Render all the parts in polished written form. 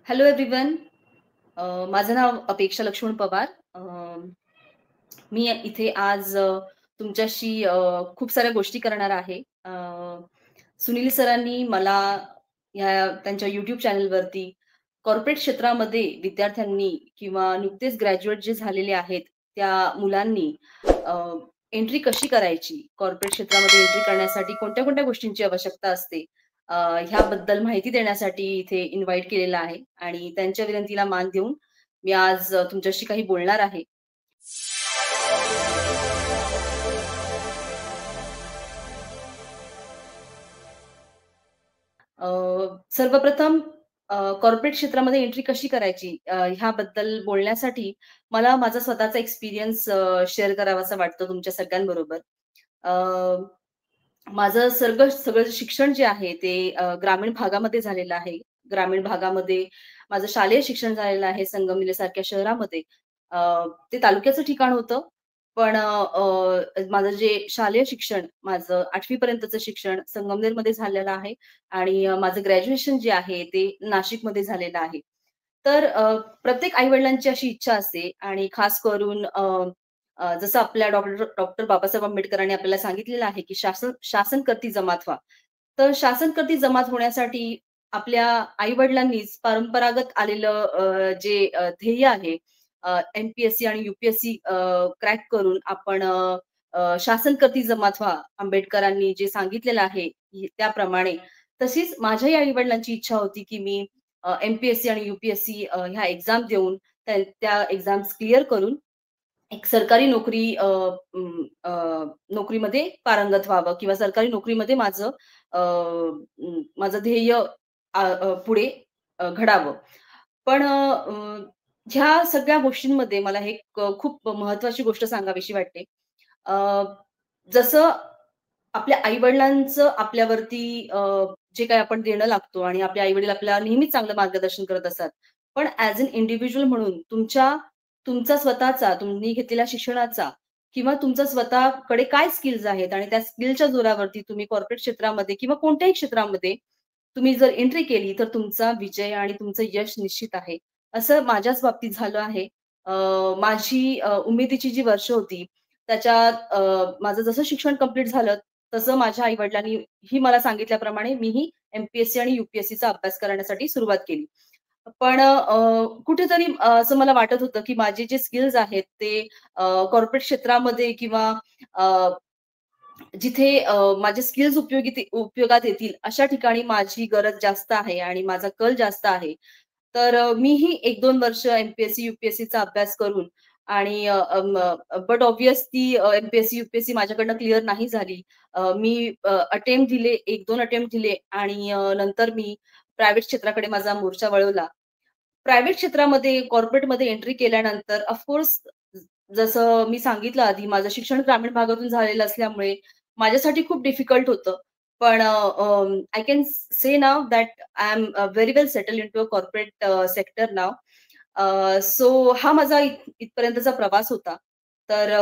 Hello everyone. माझं नाव अपेक्षा लक्ष्मण पवार. मी इथे आज तुमच्याशी खूप साऱ्या गोष्टी करणार आहे. सुनील सरांनी मला त्यांच्या YouTube चॅनलवरती कॉर्पोरेट क्षेत्रामध्ये विद्यार्थ्यांनी किंवा नुकतेच ग्रॅज्युएट जे झालेले आहेत, त्या मुलांनी एंट्री कशी करायची? कॉर्पोरेट क्षेत्रामध्ये एंट्री करण्यासाठी कोणत्या-कोणत्या गोष्टींची आवश्यकता असते? अ, ह्याबद्दल माहिती देण्यासाठी इथे इन्व्हाईट केलेलं आहे आणि त्यांच्या विनंतीला मान देऊन मी आज तुमच्याशी काही बोलणार आहे. अ, सर्वप्रथम कॉर्पोरेट क्षेत्रामध्ये एंट्री कशी करायची ह्याबद्दल बोलण्यासाठी मला माझा स्वतःचा एक्सपिरियन्स शेअर करावासा वाटतो तुमच्या सगळ्यांबरोबर. अ, माझं सगळं शिक्षण जे आहे ते ग्रामीण भागामध्ये झालेलं आहे. ग्रामीण भागामध्ये माझं शालेय शिक्षण झालेलं आहे संगमनेरसारख्या शहरामध्ये. अ, ते तालुक्याचं ठिकाण होतं. पण माझं जे शालेय शिक्षण माझं 8वी पर्यंतचं शिक्षण संगमनेरमध्ये झालेलं आहे आणि माझं ग्रॅज्युएशन जे आहे ते नाशिकमध्ये झालेलं आहे. तर प्रत्येक आई-वडिलांची अशी इच्छा असते आणि खास करून जसं आपल्या डॉक्टर बाबासाहेब आंबेडकरांनी आपल्याला सांगितलेलं आहे, की शासन करती जमात व्हा. तर शासन करती जमात होण्यासाठी आपल्या आई-वडिलांनीच परंपरागत आलेलं जे ध्येय आहे एम-पी-एस-सी आणि यू-पी-एस-सी क्रॅक करून आपण शासन करती जमात व्हा. आंबेडकरांनी जे सांगितलेलं आहे त्याप्रमाणे. तशीच माझ्याही आई-वडिलांची इच्छा होती, की मी एम-पी-एस-सी आणि यू-पी-एस-सी ह्या एक्झाम देऊन त्या एक्झाम्स क्लिअर करून एक सरकारी नोकरीमध्ये पारंगत व्हावं किंवा सरकारी नोकरीमध्ये माझं ध्येय पुढे घडावं. पण ह्या सगळ्या गोष्टींमध्ये मला खूप महत्त्वाची गोष्ट सांगावीशी वाटते. अ, जसं आपल्या आई-वडिलांचं आपल्यावरती जे काही आपण देणं लागतो आणि आपले आई-वडील आपल्याला नेहमीच चांगलं मार्गदर्शन करत असतात. पण ॲज अन इंडिव्हिज्युअल म्हणून तुमचा स्वतःचा तुम्ही घेतलेल्या शिक्षणाचा किंवा तुमचा स्वतःकडे काय स्किल्स आहेत आणि त्या स्किलच्या जोरावरती तुम्ही कॉर्पोरेट क्षेत्रामध्ये किंवा कोणत्याही क्षेत्रामध्ये तुम्ही जर एंट्री केली, तर तुमचा विजय आणि तुमचं यश निश्चित आहे. असं माझ्याच बाबतीत झालं आहे. अ, माझी उमेदीची जी वर्ष होती, त्याच्यात माझं जसं शिक्षण कंप्लीट झालं, तसं माझ्या आई-वडिलांनी ही मला सांगितल्याप्रमाणे मीही एम-पी-एस-सी आणि यू-पी-एस-सीचा अभ्यास करण्यासाठी सुरुवात केली. पण कुठेतरी असं मला वाटत होतं, की माझे जे स्किल्स आहेत ते कॉर्पोरेट क्षेत्रामध्ये किंवा अ, जिथे माझे स्किल्स उपयोगात येतील अशा ठिकाणी माझी गरज जास्त आहे आणि माझा कल जास्त आहे. तर मीही 1-2 वर्ष एम-पी-एस-सी, यू-पी-एस-सीचा अभ्यास करून आणि बट ऑब्व्हियसली एम-पी-एस-सी, यू-पी-एस-सी माझ्याकडनं क्लिअर नाही झाली. मी अटेम्प्ट दिले, 1-2 अटेम्प्ट दिले आणि नंतर मी प्रायव्हेट क्षेत्राकडे माझा मोर्चा वळवला. प्रायव्हेट क्षेत्रामध्ये, कॉर्पोरेटमध्ये एंट्री केल्यानंतर जसं मी सांगितलं आधी, माझं शिक्षण ग्रामीण भागातून झालेलं असल्यामुळे माझ्यासाठी खूप डिफिकल्ट होतं. पण I can say now that I am very well settle into a corporate sector now. So हा माझा इथपर्यंतचा प्रवास होता. तर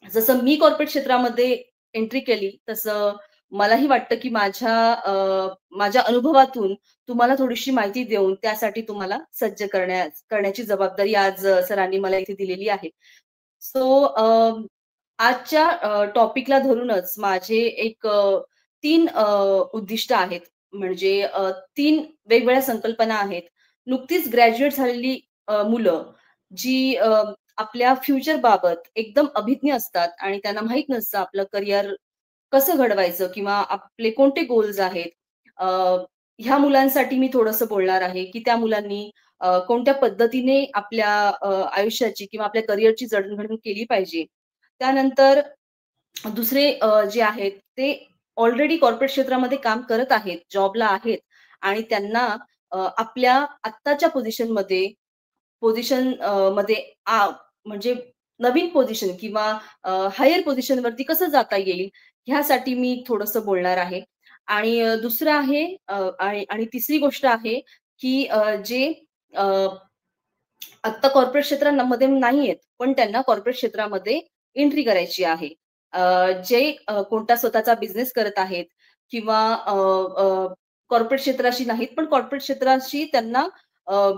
जसं मी कॉर्पोरेट क्षेत्रामध्ये एंट्री केली, तसं मलाही वाटतं, की माझ्या अनुभवातून तुम्हाला थोडीशी माहिती देऊन त्यासाठी तुम्हाला सज्ज करण्याची जबाबदारी आज सरांनी मला इथे दिलेली आहे. सो आजच्या टॉपिकला धरूनच माझे 3 उद्दिष्ट आहेत. म्हणजे 3 वेगवेगळ्या संकल्पना आहेत. नुकतीच ग्रॅज्युएट झालेली मुलं जी आपल्या फ्युचरबाबत एकदम अभिज्ञ असतात आणि त्यांना माहीत नसतं आपलं करियर कसं घडवायचं किंवा आपले कोणते गोल्स आहेत. अ, ह्या मुलांसाठी मी थोडंसं बोलणार आहे, की त्या मुलांनी कोणत्या पद्धतीने आपल्या आयुष्याची किंवा आपल्या करियरची जडणघडण केली पाहिजे. त्यानंतर दुसरे जे आहेत ते ऑलरेडी कॉर्पोरेट क्षेत्रामध्ये काम करत आहेत, जॉबला आहेत आणि त्यांना आपल्या आत्ताच्या मध्ये म्हणजे नवीन पोझिशन किंवा हायर पोझिशनवरती कसं जाता येईल, ह्यासाठी मी थोडंसं बोलणार आहे. आणि दुसरं आहे आणि तिसरी गोष्ट आहे, की जे अ, आत्ता कॉर्पोरेट क्षेत्रांमध्ये नाहीयेत, पण त्यांना कॉर्पोरेट क्षेत्रामध्ये एंट्री करायची आहे. जे कोणता स्वतःचा बिझनेस करत आहेत किंवा कॉर्पोरेट क्षेत्राशी नाहीत, पण कॉर्पोरेट क्षेत्राशी त्यांना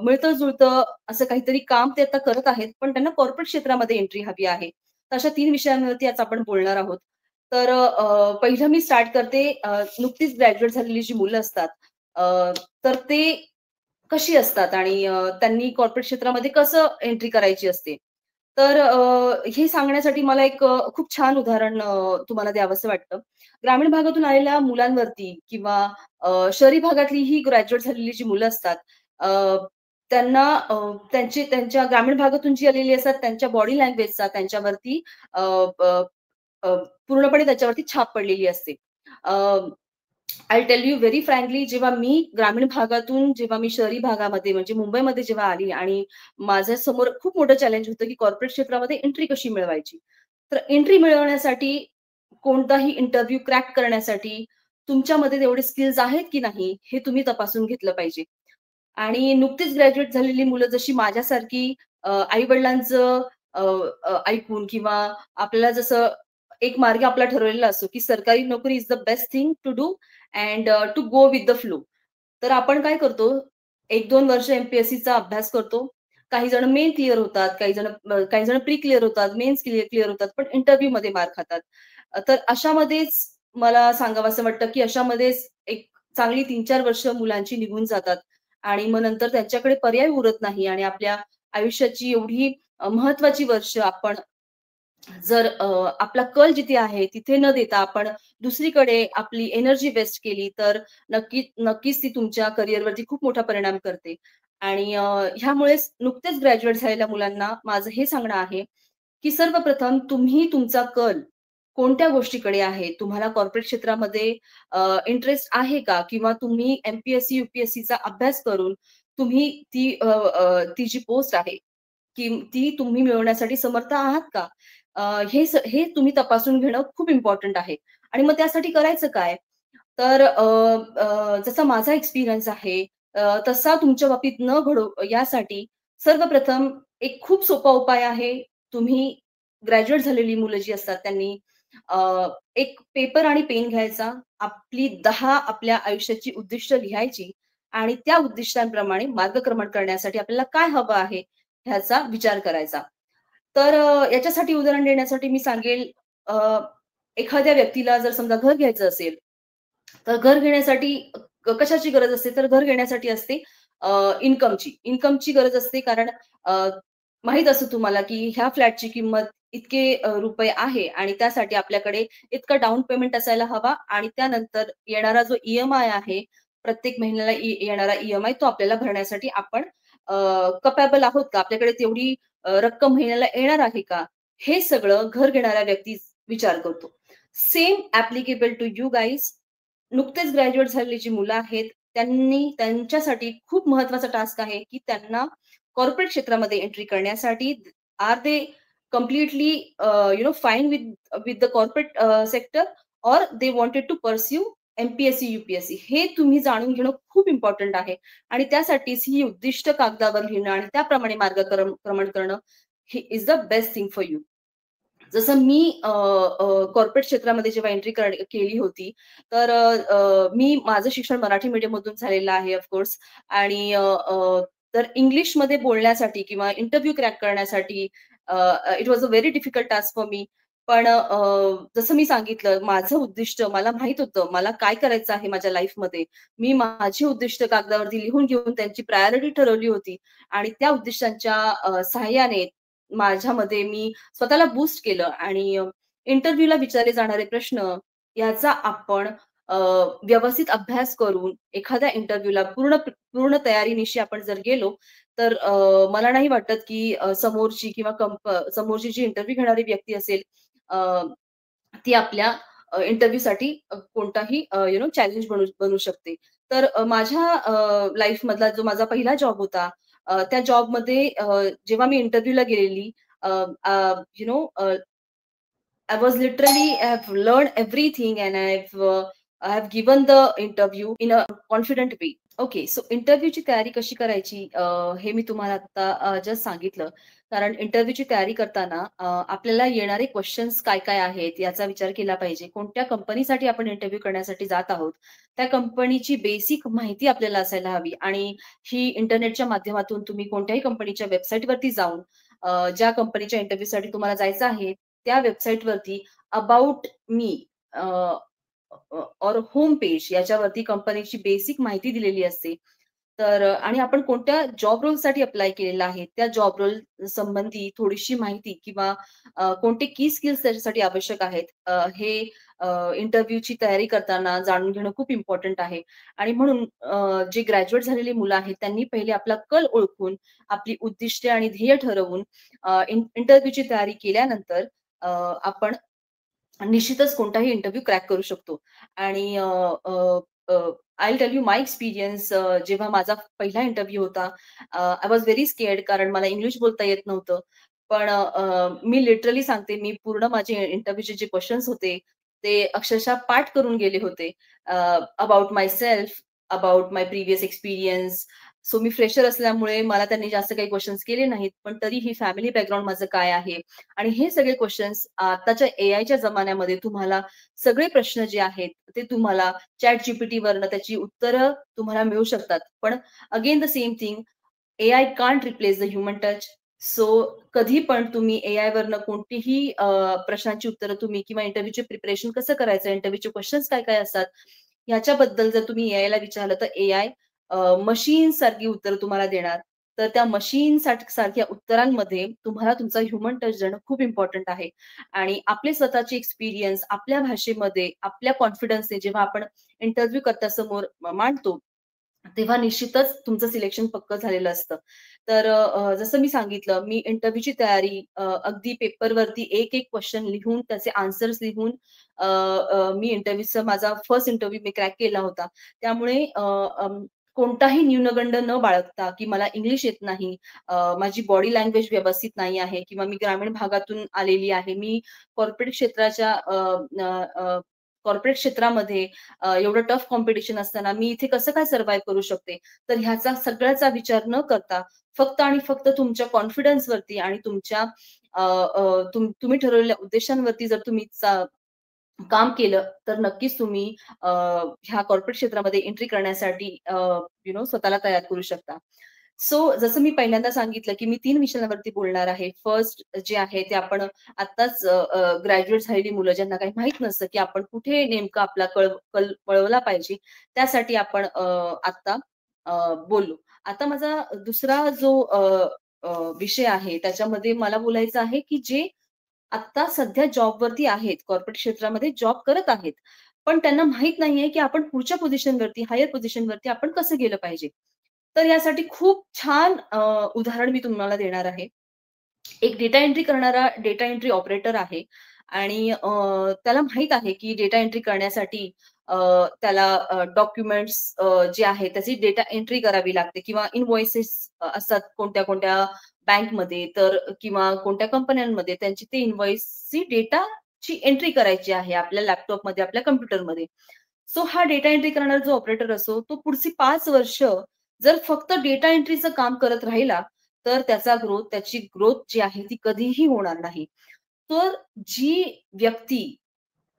मिळतं-जुळतं असं काहीतरी काम ते आता करत आहेत, पण त्यांना कॉर्पोरेट क्षेत्रामध्ये एंट्री हवी आहे. तर अशा 3 विषयांवरती आज आपण बोलणार आहोत. तर पहिलं मी स्टार्ट करते नुकतीच ग्रॅज्युएट झालेली जी मुलं असतात, अ, तर ते कशी असतात आणि त्यांनी कॉर्पोरेट क्षेत्रामध्ये कसं एंट्री करायची असते. तर हे सांगण्यासाठी मला एक खूप छान उदाहरण तुम्हाला द्यावंसं वाटतं. ग्रामीण भागातून आलेल्या मुलांवरती किंवा शहरी भागातली ही ग्रॅज्युएट झालेली जी मुलं असतात, अ, त्यांना त्यांच्या ग्रामीण भागातून जी आलेली असतात, त्यांच्या बॉडी लँग्वेजचा त्यांच्यावरती अ, अ, अ, पूर्णपणे त्याच्यावरती छाप पडलेली असते. I tell you very frankly, जेव्हा मी शहरी भागामध्ये म्हणजे मुंबईमध्ये जेव्हा आली आणि माझ्यासमोर खूप मोठं चॅलेंज होतं, की कॉर्पोरेट क्षेत्रामध्ये एंट्री कशी मिळवायची. तर एंट्री मिळवण्यासाठी कोणताही इंटरव्ह्यू क्रॅक करण्यासाठी तुमच्यामध्ये तेवढे स्किल्स आहेत की नाही, हे तुम्ही तपासून घेतलं पाहिजे. आणि नुकतीच ग्रॅज्युएट झालेली मुलं जशी माझ्यासारखी आई-वडिलांचं अ, ऐकून किंवा आपल्याला जसं एक मार्ग आपला ठरवलेला असतो, की सरकारी नोकरी is the best thing to do and to go with the flow. तर आपण काय करतो, 1-2 वर्ष एम-पी-एस-सीचा अभ्यास करतो. काही जण मेन क्लिअर होतात, काही जण प्री क्लिअर होतात, मेन्स क्लिअर क्लिअर होतात, पण इंटरव्ह्यूमध्ये मार खातात. तर अशामध्येच मला सांगावसं वाटतं, की अशामध्येच एक चांगली 3-4 वर्ष मुलांची निघून जातात आणि मग नंतर त्यांच्याकडे पर्याय उरत नाही आणि आपल्या आयुष्याची एवढी महत्त्वाची वर्ष आपण जर आपला कल जिथे आहे तिथे न देता आपण दुसरीकडे आपली एनर्जी वेस्ट केली, तर नक्कीच ती तुमच्या करिअरवरती खूप मोठा परिणाम करते. आणि ह्यामुळेच नुकतेच ग्रॅज्युएट झालेल्या मुलांना माझं हे सांगणं आहे, की सर्वप्रथम तुम्ही तुमचा कल कोणत्या गोष्टीकडे आहे? तुम्हाला कॉर्पोरेट क्षेत्रामध्ये इंटरेस्ट आहे का? किंवा तुम्ही एम-पी-एस-सी, यू-पी-एस-सीचा अभ्यास करून तुम्ही ती जी पोस्ट आहे, की ती तुम्ही मिळवण्यासाठी समर्थ आहात का? हे तुम्ही तपासून घेणं खूप इम्पोर्टंट आहे. आणि मग त्यासाठी करायचं काय? तर जसा माझा एक्सपिरियन्स आहे, तसा तुमच्या बाबतीत न घडो यासाठी सर्वप्रथम एक खूप सोपा उपाय आहे. तुम्ही ग्रॅज्युएट झालेली मुलं जी असतात त्यांनी अ, एक पेपर आणि पेन घ्यायचा. आपली 10 आपल्या आयुष्याची उद्दिष्ट लिहायची आणि त्या उद्दिष्टांप्रमाणे मार्गक्रमण करण्यासाठी आपल्याला काय हवं आहे, ह्याचा विचार करायचा. तर याच्यासाठी उदाहरण देण्यासाठी मी सांगेल, एखाद्या व्यक्तीला जर समजा घर घ्यायचं असेल, तर घर घेण्यासाठी कशाची गरज असते? तर घर घेण्यासाठी असते इन्कमची. इन्कमची गरज असते कारण अ, माहीत असतं तुम्हाला, की ह्या फ्लॅटची किंमत इतके रुपये आहे आणि त्यासाठी आपल्याकडे इतका डाउन पेमेंट असायला हवा आणि त्यानंतर येणारा जो ई-एम-आय आहे, प्रत्येक महिन्याला येणारा ई-एम-आय तो आपल्याला भरण्यासाठी आपण कपॅबल आहोत का? आपल्याकडे तेवढी रक्कम महिन्याला येणार आहे का? हे सगळं घर घेणारा व्यक्ती विचार करतो. Same applicable to you guys. नुकतेच ग्रॅज्युएट झालेली जी मुलं आहेत, त्यांच्यासाठी खूप महत्वाचा टास्क आहे, की त्यांना कॉर्पोरेट क्षेत्रामध्ये एंट्री करण्यासाठी are they completely fine with the corporate sector or they wanted to pursue MPSC, UPSC हे तुम्ही जाणून घेणं खूप इम्पोर्टंट आहे. आणि त्यासाठीच ही उद्दिष्ट कागदावर लिहिणं आणि त्याप्रमाणे मार्गक्रमण करणं हे is the best thing for you. जसं मी कॉर्पोरेट क्षेत्रामध्ये जेव्हा एंट्री केली होती, तर मी माझं शिक्षण मराठी मीडियममधून झालेलं आहे ऑफ आणि अ, अ, तर इंग्लिशमध्ये बोलण्यासाठी किंवा इंटरव्ह्यू क्रॅक करण्यासाठी it was a very difficult task for me. पण जसं मी सांगितलं माझं उद्दिष्ट मला माहीत होतं, मला काय करायचं आहे माझ्या लाईफमध्ये. मी माझी उद्दिष्ट कागदावरती लिहून घेऊन त्यांची प्रायोरिटी ठरवली होती आणि त्या उद्दिष्टांच्या सहाय्याने माझ्यामध्ये मी स्वतःला बूस्ट केलं आणि इंटरव्ह्यूला विचारले जाणारे प्रश्न याचा आपण अ, व्यवस्थित अभ्यास करून एखाद्या इंटरव्ह्यूला पूर्ण तयारीनिशी आपण जर गेलो, तर मला नाही वाटत की समोरची किंवा समोरची जी इंटरव्ह्यू घेणारी व्यक्ती असेल, अ, ती आपल्या इंटरव्ह्यूसाठी कोणताही चॅलेंज बनू शकते. तर माझ्या लाईफमधला जो माझा पहिला जॉब होता, त्या जॉबमध्ये जेव्हा मी इंटरव्ह्यूला गेलेली, uh, uh, you know I was literally I have learned everything and I have given the interview in a confident way. Okay. So इंटरव्ह्यूची तयारी कशी करायची हे मी तुम्हाला आता जस्ट सांगितलं. कारण इंटरव्ह्यूची तयारी करताना आपल्याला येणारे क्वेशन्स काय-काय आहेत याचा विचार केला पाहिजे. कोणत्या कंपनीसाठी आपण इंटरव्ह्यू करण्यासाठी जात आहोत, त्या कंपनीची बेसिक माहिती आपल्याला असायला हवी आणि ही इंटरनेटच्या माध्यमातून तुम्ही कोणत्याही कंपनीच्या वेबसाईटवरती जाऊन ज्या कंपनीच्या इंटरव्ह्यूसाठी तुम्हाला जायचं आहे, त्या वेबसाईटवरती अबाउट मी और होम पेज याच्यावरती कंपनीची बेसिक माहिती दिलेली असते. तर आणि आपण कोणत्या जॉब रोलसाठी अप्लाय केलेला आहे, त्या जॉब रोल संबंधी थोडीशी माहिती किंवा कोणते की स्किल्स त्याच्यासाठी आवश्यक आहेत, हे इंटरव्ह्यूची तयारी करताना जाणून घेणं खूप इम्पोर्टंट आहे. आणि म्हणून जे ग्रॅज्युएट झालेली मुलं आहेत, त्यांनी पहिले आपला कल ओळखून, आपली उद्दिष्टे आणि ध्येय ठरवून इंटरव्ह्यूची तयारी केल्यानंतर आपण निश्चितच कोणताही इंटरव्ह्यू क्रॅक करू शकतो. आणि uh, uh, uh, I will tell you my experience जेव्हा माझा पहिला इंटरव्ह्यू होता. आय वॉज व्हेरी स्केअर्ड कारण मला इंग्लिश बोलता येत नव्हतं. पण मी लिटरली सांगते, मी पूर्ण माझे इंटरव्ह्यूचे जे क्वेशन्स होते, ते अक्षरशः पाठ करून गेले होते. About my self, about my previous experience. So me fresher असल्यामुळे मला त्यांनी जास्त काही क्वेशन्स केले नाहीत. पण तरीही फॅमिली बॅकग्राऊंड माझं काय आहे आणि हे सगळे क्वेशन्स आताच्या एआयच्या जमान्यामध्ये तुम्हाला सगळे प्रश्न जे आहेत, ते तुम्हाला ChatGPT वरनं त्याची उत्तरं तुम्हाला मिळू शकतात. पण again the same thing, AI can't replace the human touch. So कधी पण तुम्ही एआय वरनं कोणतीही प्रश्नांची उत्तरं तुम्ही किंवा इंटरव्ह्यूचे प्रिपरेशन कसं करायचं, इंटरव्ह्यूचे क्वेशन्स काय-काय असतात, ह्याच्याबद्दल जर तुम्ही एआयला विचारलं, तर एआय मशीन सारखी उत्तरं तुम्हाला देणार. तर त्या मशीन सारख्या उत्तरांमध्ये तुम्हाला तुमचा ह्युमन टच देणं खूप इम्पोर्टंट आहे. आणि आपले स्वतःचे एक्सपिरियन्स आपल्या भाषेमध्ये, आपल्या कॉन्फिडन्सने जेव्हा आपण इंटरव्ह्यू करता मांडतो, तेव्हा निश्चितच तुमचं सिलेक्शन पक्कं झालेलं असतं. तर जसं मी सांगितलं, मी इंटरव्ह्यूची तयारी अगदी पेपरवरती एक-एक क्वेशन लिहून, त्याचे आन्सर्स लिहून अ, अ, मी इंटरव्ह्यूचा माझा फर्स्ट इंटरव्ह्यू मी क्रॅक केला होता. त्यामुळे कोणताही न्यूनगंड न बाळगता, की मला इंग्लिश येत नाही, माझी बॉडी लँग्वेज व्यवस्थित नाही आहे किंवा मी ग्रामीण भागातून आलेली आहे. मी कॉर्पोरेट क्षेत्राच्या कॉर्पोरेट क्षेत्रामध्ये एवढं टफ कॉम्पिटिशन असताना मी इथे कसं काय सर्व्हायव्ह करू शकते? तर ह्याचा सगळ्याचा विचार न करता फक्त आणि फक्त तुमच्या कॉन्फिडन्सवरती आणि तुमच्या तुम्ही ठरवलेल्या उद्देशांवरती जर तुम्ही काम केलं, तर नक्कीच तुम्ही ह्या कॉर्पोरेट क्षेत्रामध्ये एंट्री करण्यासाठी स्वतःला तयार करू शकता. सो जसं मी पहिल्यांदा सांगितलं, की मी 3 विषयांवरती बोलणार आहे. फर्स्ट जे आहे ते आपण आत्ताच ग्रॅज्युएट झालेली मुलं ज्यांना काही माहीत नसतं, की आपण कुठे नेमका आपला कल वळवला पाहिजे. त्यासाठी आपण आत्ता बोललो. आता माझा दुसरा जो अ, विषय आहे त्याच्यामध्ये मला बोलायचं आहे, की जे आत्ता सध्या जॉबवरती आहेत, कॉर्पोरेट क्षेत्रामध्ये जॉब करत आहेत. पण त्यांना माहीत नाहीये, की आपण पुढच्या पोझिशनवरती, हायर पोझिशनवरती आपण कसं गेलं पाहिजे. तर यासाठी खूप छान उदाहरण मी तुम्हाला देणार आहे. एक डेटा एंट्री करणारा डेटा एंट्री ऑपरेटर आहे आणि त्याला माहीत आहे, की डेटा एंट्री करण्यासाठी अ, त्याला डॉक्युमेंट्स जे आहेत त्याची डेटा एंट्री करावी लागते किंवा इन्व्हॉइसेस असतात कोणत्या-कोणत्या बँकमध्ये तर किंवा कोणत्या कंपन्यांमध्ये त्यांची ते इन्व्हॉइसची डेटाची एंट्री करायची आहे आपल्या लॅपटॉपमध्ये, आपल्या कॉम्प्युटरमध्ये. सो हा डेटा एंट्री करणारा जो ऑपरेटर असो, तो पुढची 5 वर्ष जर फक्त डेटा एंट्रीचं काम करत राहिला, तर त्याची ग्रोथ जी आहे ती कधीही होणार नाही. तर जी व्यक्ती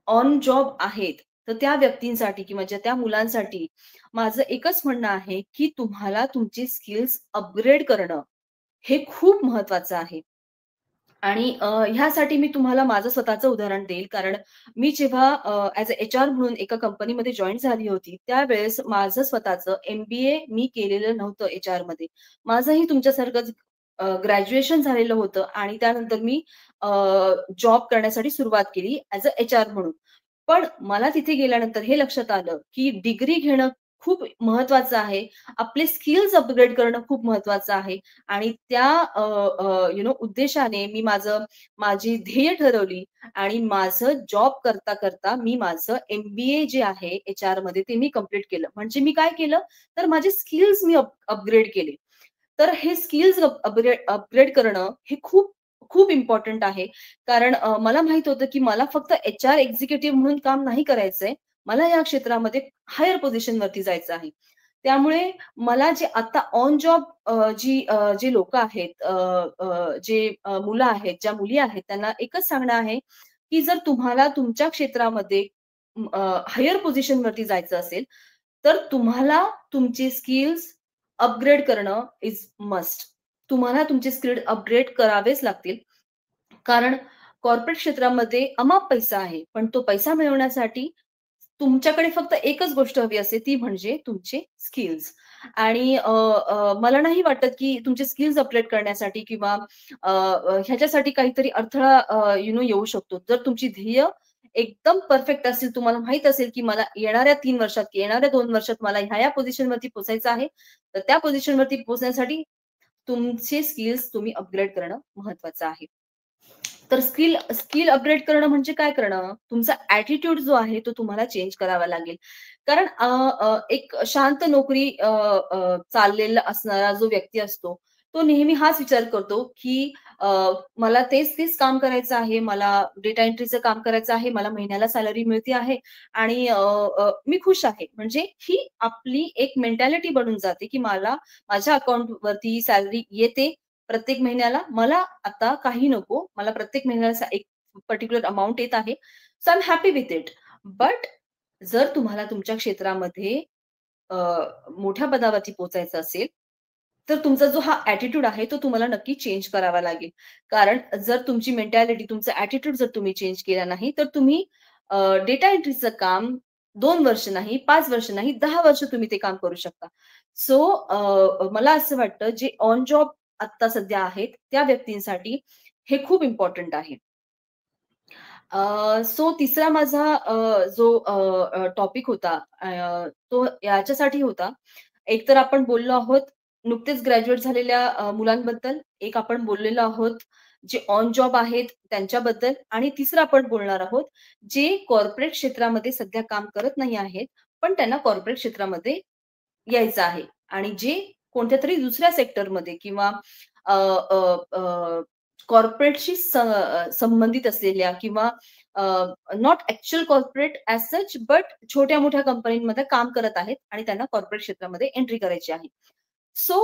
ऑन जॉब आहेत, तर त्या व्यक्तींसाठी किंवा त्या मुलांसाठी माझं एकच म्हणणं आहे, की तुम्हाला तुमची स्किल्स अपग्रेड करणं हे खूप महत्वाचं आहे. आणि ह्यासाठी मी तुम्हाला माझं स्वतःचं उदाहरण देईल. कारण मी जेव्हा ॲज अ एच-आर म्हणून एका कंपनीमध्ये जॉइन झाली होती, त्यावेळेस माझं स्वतःचं एम-बी-ए मी केलेलं नव्हतं एच-आरमध्ये. माझंही तुमच्यासारखंच ग्रॅज्युएशन झालेलं होतं आणि त्यानंतर मी जॉब करण्यासाठी सुरुवात केली ॲज अ एच-आर म्हणून. पण मला तिथे गेल्यानंतर हे लक्षात आलं, की डिग्री घेणं खूप महत्वाचं आहे. आपले स्किल्स अपग्रेड करणं खूप महत्वाचं आहे आणि त्या उद्देशाने मी माझी ध्येय ठरवली आणि माझं जॉब करता-करता मी माझं एम-बी-ए जे आहे एच-आरमध्ये ते मी कंप्लीट केलं. म्हणजे मी काय केलं, तर माझे स्किल्स मी अपग्रेड केले. तर हे स्किल्स अपग्रेड करणं हे खूप, खूप इम्पोर्टंट आहे. कारण मला माहीत होतं, की मला फक्त एच-आर एक्झिक्युटिव्ह म्हणून काम नाही करायचंय. मला या क्षेत्रामध्ये हायर पोझिशनवरती जायचं आहे. त्यामुळे मला जे आता ऑन जॉब जे लोकं आहेत, जे मुलं आहेत, ज्या मुली आहेत, त्यांना एकच सांगणं आहे, की जर तुम्हाला तुमच्या क्षेत्रामध्ये हायर पोझिशनवरती जायचं असेल, तर तुम्हाला तुमचे स्किल्स अपग्रेड करणं इज मस्ट. तुम्हाला तुमचे स्किल्स अपग्रेड करावेच लागतील. कारण कॉर्पोरेट क्षेत्रामध्ये अमाप पैसा आहे. पण तो पैसा मिळवण्यासाठी तुमच्याकडे फक्त एकच गोष्ट हवी असते, ती म्हणजे तुमचे स्किल्स. आणि मला नाही वाटत, की तुमचे स्किल्स अपग्रेड करण्यासाठी किंवा ह्याच्यासाठी काहीतरी अडथळा येऊ शकतो. जर तुमची ध्येय एकदम परफेक्ट असेल, तुम्हाला माहीत असेल, की मला येणाऱ्या 3 वर्षात, की येणाऱ्या 2 वर्षात मला ह्या-ह्या पोझिशनवरती पोहोचायचं आहे. तर त्या पोझिशनवरती पोहोचण्यासाठी तुमचे स्किल्स तुम्ही अपग्रेड करणं महत्वाचं आहे. तर स्किल स्किल अपग्रेड करणं म्हणजे काय करणं? तुमचा ॲटिट्यूड जो आहे तो तुम्हाला चेंज करावा लागेल. कारण एक शांत नोकरी चाललेला असणारा जो व्यक्ती असतो, तो नेहमी हाच विचार करतो, की अ, मला तेच-तेच काम करायचं आहे, मला डेटा एंट्रीचं काम करायचं आहे, मला महिन्याला सॅलरी मिळते आहे आणि मी खुश आहे. म्हणजे ही आपली एक मेंटॅलिटी बनून जाते, की मला माझ्या अकाउंटवरती सॅलरी येते प्रत्येक महिन्याला. मला आता काही नको. मला प्रत्येक महिन्याला एक पर्टिक्युलर अमाउंट येत आहे. So I am happy with it. But जर तुम्हाला तुमच्या क्षेत्रामध्ये अ, मोठ्या पदावरती पोहोचायचं असेल, तर तुमचा जो हा ॲटिट्यूड आहे, तो तुम्हाला नक्की चेंज करावा लागेल. कारण जर तुमची मेंटॅलिटी, तुमचा ॲटिट्यूड जर तुम्ही चेंज केला नाही, तर तुम्ही डेटा एंट्रीचं काम 2 वर्ष नाही, 5 वर्ष नाही, 10 वर्ष तुम्ही ते काम करू शकता. सो मला असं वाटतं, जे ऑन जॉब आत्ता सध्या आहेत, त्या व्यक्तींसाठी हे खूप इम्पोर्टंट आहे. सो तिसरा माझा जो टॉपिक होता, तो याच्यासाठी होता. एक तर आपण बोललो आहोत नुकतेच ग्रॅज्युएट झालेल्या मुलांबद्दल, एक आपण बोललेलो आहोत जे ऑन जॉब आहेत त्यांच्याबद्दल आणि तिसरं आपण बोलणार आहोत जे कॉर्पोरेट क्षेत्रामध्ये सध्या काम करत नाही आहेत, पण त्यांना कॉर्पोरेट क्षेत्रामध्ये यायचं आहे आणि जे कोणत्यातरी दुसऱ्या सेक्टरमध्ये किंवा अ, अ, अ, कॉर्पोरेटशी संबंधित असलेल्या किंवा not actual corporate as such but छोट्या-मोठ्या कंपनीमध्ये काम करत आहेत आणि त्यांना कॉर्पोरेट क्षेत्रामध्ये एंट्री करायची आहे. So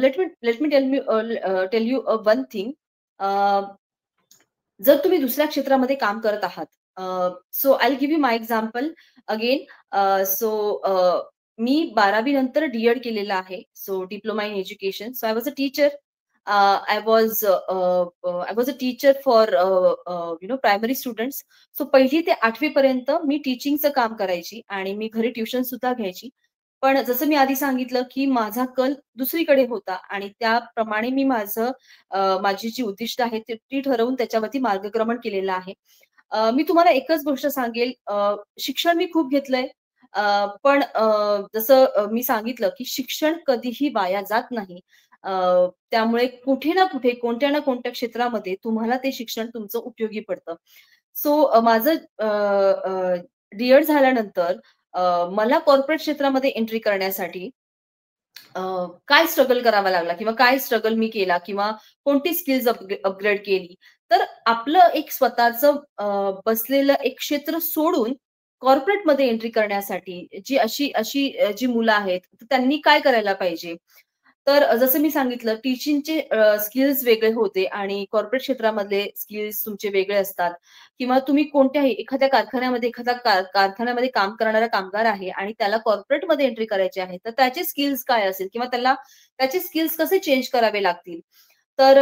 let me tell you one thing. जर तुम्ही दुसऱ्या क्षेत्रामध्ये काम करत आहात, so I will give you my example again. So मी 12वी नंतर डी-एड केलेलं आहे. So diploma in education. So I was a teacher. I was a teacher for primary students. So 1ली ते 8वी पर्यंत मी टीचिंगचं काम करायची आणि मी घरी ट्युशन सुद्धा घ्यायची. पण जसं मी आधी सांगितलं, की माझा कल दुसरीकडे होता आणि त्याप्रमाणे मी माझी जी उद्दिष्ट आहेत ती ठरवून त्याच्यावरती मार्गक्रमण केलेलं आहे. मी तुम्हाला एकच गोष्ट सांगेल, शिक्षण मी खूप घेतलंय. पण जसं मी सांगितलं, की शिक्षण कधीही वाया जात नाही. अ, त्यामुळे कुठे ना कुठे, कोणत्या ना कोणत्या क्षेत्रामध्ये तुम्हाला ते शिक्षण तुमचं उपयोगी पडतं. सो माझं डी-एड झाल्यानंतर मला कॉर्पोरेट क्षेत्रामध्ये एंट्री करण्यासाठी अ, काय स्ट्रगल करावा लागला किंवा काय स्ट्रगल मी केला किंवा कोणती स्किल्स अपग्रेड केली. तर आपलं एक स्वतःचं बसलेलं एक क्षेत्र सोडून कॉर्पोरेटमध्ये एंट्री करण्यासाठी जी अशी अशी जी मुलं आहेत, तर त्यांनी काय करायला पाहिजे? तर जसं मी सांगितलं टीचिंगचे स्किल्स वेगळे होते आणि कॉर्पोरेट क्षेत्रामधले स्किल्स तुमचे वेगळे असतात किंवा तुम्ही कोणत्याही एखाद्या कारखान्यामध्ये एखादा कारखान्यामध्ये काम करणारा कामगार आहे आणि त्याला कॉर्पोरेटमध्ये एंट्री करायची आहे, तर त्याचे स्किल्स काय असेल किंवा त्याला त्याचे स्किल्स कसे चेंज करावे लागतील. तर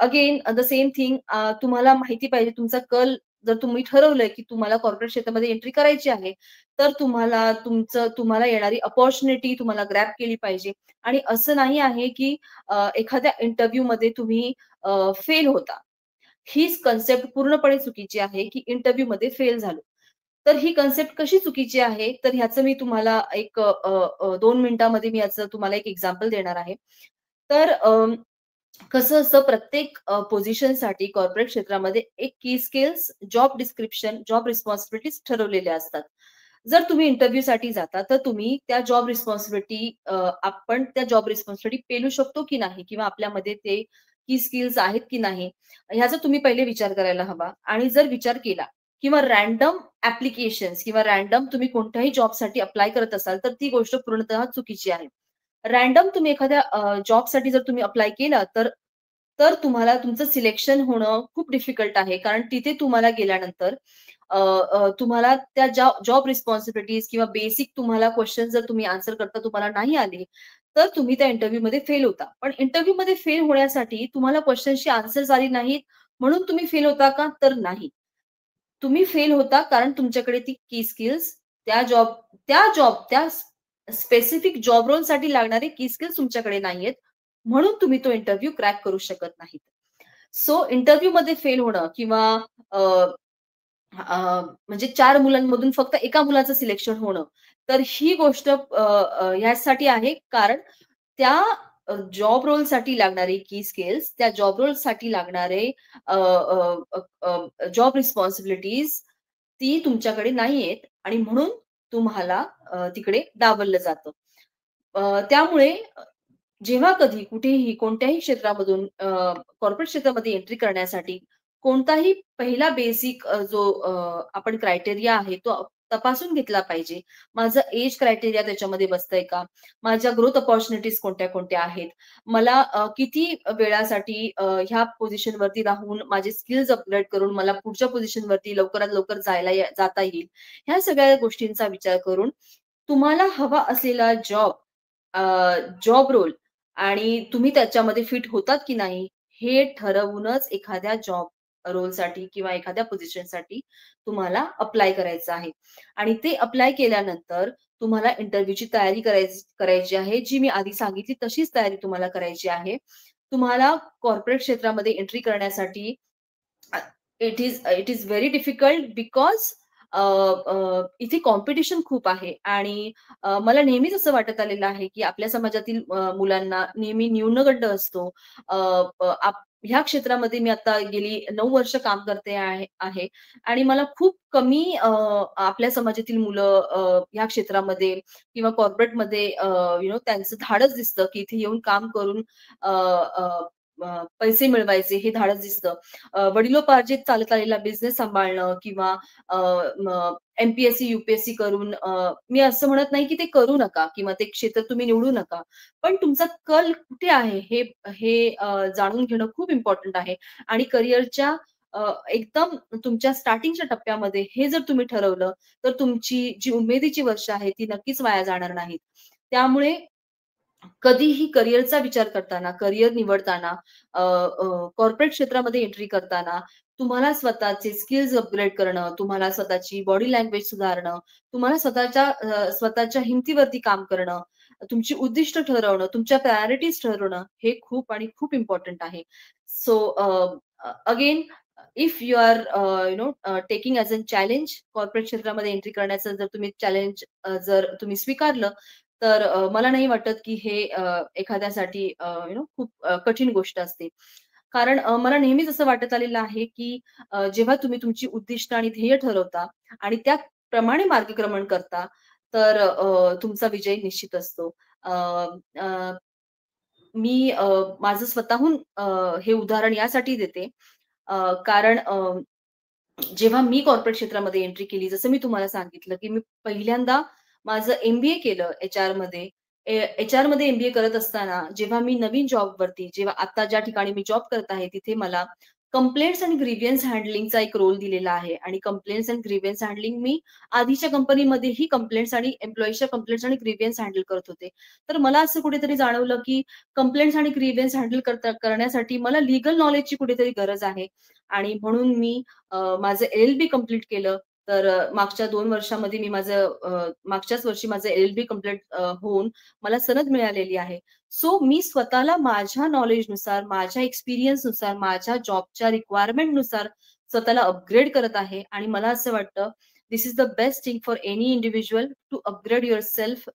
अगेन द सेम थिंग, तुम्हाला माहिती पाहिजे तुमचा कल जर तुम्ही ठरवलंय, की तुम्हाला कॉर्पोरेट क्षेत्रामध्ये एंट्री करायची आहे, तर तुम्हाला येणारी अपॉर्च्युनिटी तुम्हाला ग्रॅब केली पाहिजे. आणि असं नाही आहे, की एखाद्या इंटरव्ह्यूमध्ये तुम्ही फेल होता. हीच कन्सेप्ट पूर्णपणे चुकीची आहे, की इंटरव्ह्यूमध्ये फेल झालो. तर ही कन्सेप्ट कशी चुकीची आहे, तर ह्याचं मी तुम्हाला एक 2 मिनिटामध्ये मी याचं तुम्हाला एक एक्झाम्पल देणार आहे. तर कसं असतं प्रत्येक पोझिशनसाठी कॉर्पोरेट क्षेत्रामध्ये एक की skills, job description, job responsibilities ठरवलेल्या असतात. जर तुम्ही इंटरव्ह्यूसाठी जाता, तर तुम्ही त्या जॉब रिस्पॉन्सिबिलिटी आपण त्या जॉब रिस्पॉन्सिबिलिटी पेलू शकतो की नाही किंवा आपल्यामध्ये ते की स्किल्स आहेत की नाही, ह्याचा तुम्ही पहिले विचार करायला हवा आणि जर विचार केला, किंवा रँडम ॲप्लिकेशन्स किंवा रँडम तुम्ही कोणत्याही जॉबसाठी अप्लाय करत असाल, तर ती गोष्ट पूर्णतः चुकीची आहे. रँडम तुम्ही एखाद्या जॉबसाठी जर तुम्ही अप्लाय केलं, तर तर तुम्हाला तुमचं सिलेक्शन होणं खूप डिफिकल्ट आहे. कारण तिथे तुम्हाला गेल्यानंतर तुम्हाला त्या जॉब रिस्पॉन्सिबिलिटीज किंवा बेसिक तुम्हाला क्वेशन जर तुम्ही आन्सर करता तुम्हाला नाही आले, तर तुम्ही त्या इंटरव्ह्यूमध्ये फेल होता. पण इंटरव्ह्यूमध्ये फेल होण्यासाठी तुम्हाला क्वेशन्सची आन्सर्स आली नाहीत, म्हणून तुम्ही फेल होता का? तर नाही. तुम्ही फेल होता कारण तुमच्याकडे ती की स्किल्स त्या स्पेसिफिक जॉब रोलसाठी लागणारे की स्किल्स तुमच्याकडे नाहीयेत. म्हणून तुम्ही तो इंटरव्ह्यू क्रॅक करू शकत नाहीत. सो इंटरव्ह्यूमध्ये फेल होणं किंवा अ, म्हणजे 4 मुलांमधून फक्त एका मुलाचं सिलेक्शन होणं. तर ही गोष्ट ह्यासाठी आहे कारण त्या जॉब रोलसाठी लागणारे की स्किल्स, त्या जॉब रोलसाठी लागणारे जॉब रिस्पॉन्सिबिलिटीज ती तुमच्याकडे नाहीयेत आणि म्हणून तुम्हाला तिकडे डावललं जातं. त्यामुळे जेव्हा कधी कुठेही कोणत्याही क्षेत्रामधून कॉर्पोरेट क्षेत्रामध्ये एंट्री करण्यासाठी कोणताही पहिला बेसिक जो आपण क्रायटेरिया आहे तो तपासून घेतला पाहिजे. माझं एज क्रायटेरिया त्याच्यामध्ये बसतंय का? माझ्या ग्रोथ अपॉर्च्युनिटीज कोणत्या-कोणत्या आहेत? मला किती वेळासाठी ह्या पोझिशनवरती राहून माझे स्किल्स अपग्रेड करून मला पुढच्या पोझिशनवरती लवकरात लवकर जाता येईल. ह्या सगळ्या गोष्टींचा विचार करून तुम्हाला हवा असलेला जॉब रोल आणि तुम्ही त्याच्यामध्ये फिट होतात की नाही, हे ठरवूनच एखाद्या जॉब रोलसाठी किंवा एखाद्या पोझिशनसाठी तुम्हाला अप्लाय करायचं आहे. आणि ते अप्लाय केल्यानंतर तुम्हाला इंटरव्ह्यूची तयारी करायची आहे. जी मी आधी सांगितली तशीच तयारी तुम्हाला करायची आहे. तुम्हाला कॉर्पोरेट क्षेत्रामध्ये एंट्री करण्यासाठी uh, it is very difficult because इथे कॉम्पिटिशन खूप आहे आणि मला नेहमीच असं वाटत आलेलं आहे, की आपल्या समाजातील मुलांना नेहमी न्यूनगंड असतो. अ, अ, आप ह्या क्षेत्रामध्ये मी आता गेली 9 वर्ष काम करते आहे आणि मला खूप कमी आपल्या समाजातील मुलं ह्या क्षेत्रामध्ये किंवा कॉर्पोरेटमध्ये त्यांचं धाडस दिसतं, की इथे येऊन काम करून अ, अ, पैसे मिळवायचे हे धाडस दिसतं. वडिलोपार्जित चालत आलेला बिझनेस सांभाळणं किंवा अ, एम-पी-एस-सी, यू-पी-एस-सी करून मी असं म्हणत नाही की ते करू नका किंवा ते क्षेत्र तुम्ही निवडू नका. पण तुमचा कल कुठे आहे हे हे जाणून घेणं खूप इम्पोर्टंट आहे आणि करिअरच्या एकदम तुमच्या स्टार्टिंगच्या टप्प्यामध्ये हे जर तुम्ही ठरवलं, तर तुमची जी उमेदीची वर्ष आहे ती नक्कीच वाया जाणार नाहीत. त्यामुळे कधीही करिअरचा विचार करताना, करिअर निवडताना, कॉर्पोरेट क्षेत्रामध्ये एंट्री करताना, तुम्हाला स्वतःचे स्किल्स अपग्रेड करणं, तुम्हाला स्वतःची बॉडी लँग्वेज सुधारणं, तुम्हाला स्वतःच्या हिमतीवरती काम करणं, तुमची उद्दिष्ट ठरवणं, तुमच्या प्रायोरिटीज ठरवणं, हे खूप आणि खूप इम्पोर्टंट आहे. So again if you are taking as a challenge corporate क्षेत्रामध्ये एंट्री करण्याचं जर तुम्ही चॅलेंज जर तुम्ही स्वीकारलं, तर मला नाही वाटत की हे एखाद्यासाठी खूप कठीण गोष्ट असते. कारण मला नेहमीच असं वाटत आलेलं आहे की जेव्हा तुम्ही तुमची उद्दिष्ट आणि ध्येय ठरवता आणि त्याप्रमाणे मार्गक्रमण करता, तर तुमचा विजय निश्चित असतो. अ, अ, मी माझं स्वतःहून हे उदाहरण यासाठी देते कारण जेव्हा मी कॉर्पोरेट क्षेत्रामध्ये एंट्री केली, जसं मी तुम्हाला सांगितलं, की मी पहिल्यांदा माझं एम-बी-ए केलं एच-आरमध्ये. एच-आरमध्ये एम-बी-ए करत असताना जेव्हा मी नवीन जॉबवरती जेव्हा आता ज्या ठिकाणी मी जॉब करत आहे, तिथे मला कंप्लेंट्स आणि ग्रीव्हन्स हँडलिंगचा एक रोल दिलेला आहे आणि कंप्लेंट्स आणि ग्रीव्हन्स हँडलिंग मी आधीच्या कंपनीमध्येही कंप्लेंट्स आणि एम्प्लॉईजच्या कंप्लेंट्स आणि ग्रीव्हन्स हँडल करत होते. तर मला असं कुठेतरी जाणवलं, की कंप्लेंट्स आणि ग्रीव्हन्स हँडल करण्यासाठी मला लीगल नॉलेजची कुठेतरी गरज आहे आणि म्हणून मी माझं एल-एल-बी कंप्लीट केलं. तर मागच्या 2 वर्षामध्ये मी मागच्याच वर्षी माझं एल-एल-बी कंप्लीट होऊन मला सनद मिळालेली आहे. सो मी स्वतःला माझ्या नॉलेजनुसार, माझ्या एक्सपिरियन्सनुसार, माझ्या जॉबच्या रिक्वायरमेंटनुसार स्वतःला अपग्रेड करत आहे आणि मला असं वाटतं, this is the best thing for any individual to upgrade yourself.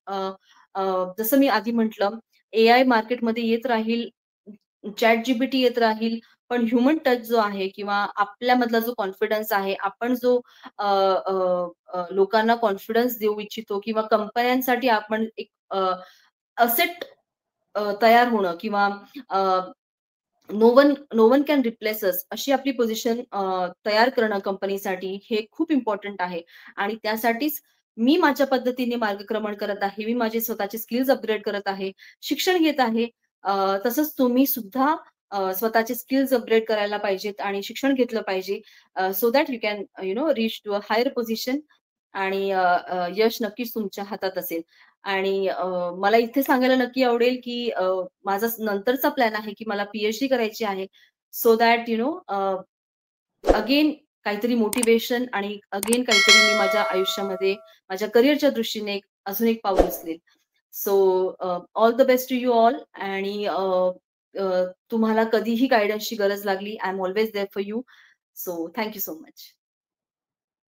जसं मी आधी म्हटलं, एआय मार्केटमध्ये येत राहील, ChatGPT येत राहील, पण ह्युमन टच जो आहे किंवा आपल्यामधला जो कॉन्फिडन्स आहे, आपण जो अ, अ, लोकांना कॉन्फिडन्स देऊ इच्छितो किंवा कंपन्यांसाठी आपण एक असेट तयार होणं किंवा नो वन कॅन रिप्लेस अस अशी आपली पोझिशन तयार करणं कंपनीसाठी हे खूप इम्पोर्टंट आहे आणि त्यासाठीच मी माझ्या पद्धतीने मार्गक्रमण करत आहे. मी माझे स्वतःचे स्किल्स अपग्रेड करत आहे. शिक्षण घेत आहे. तसंच तुम्ही सुद्धा स्वतःचे स्किल्स अपग्रेड करायला पाहिजेत आणि शिक्षण घेतलं पाहिजे. So that you can reach to a higher position आणि यश नक्कीच तुमच्या हातात असेल. आणि मला इथे सांगायला नक्की आवडेल, की माझा नंतरचा प्लॅन आहे, की मला पी करायची आहे. सो दॅट अगेन काहीतरी मोटिव्हेशन आणि अगेन काहीतरी मी माझ्या आयुष्यामध्ये माझ्या करिअरच्या दृष्टीने अजून एक पाऊल उचलेल. So all the best to you all आणि तुम्हाला कधीही गाईडन्सची गरज लागली, I am always there for you. So thank you so much.